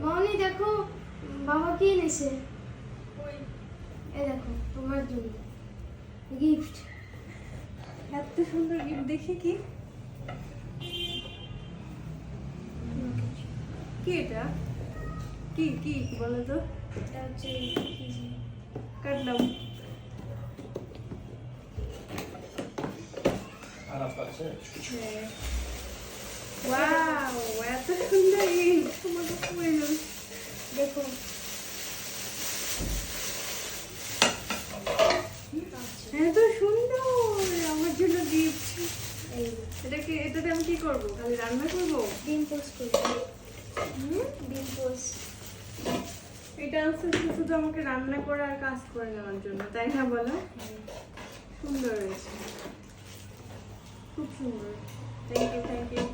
মামনি দেখো বাবা কি এনেছে। এই দেখো তোমার জন্য গিফট। এত সুন্দর গিফট, দেখি কি কি এটা, কি কি বলো তো। এটা হচ্ছে কাটলাম। ওয়াও, এত সুন্দর গিফট তোমাকে কইলাম। দেখো এত সুন্দর আমার জন্য গিফট। এই এটাকে, এটাতে আমি কি করব? খালি রান্না করব? ডিম পোস্ট করবো। ডিম পোস্ট এটা আনছে শুধু আমাকে রান্না করা আর কাজ করে নেওয়ার জন্য, তাই না বলো? সুন্দর হয়েছে, খুব সুন্দর। Thank you, thank you.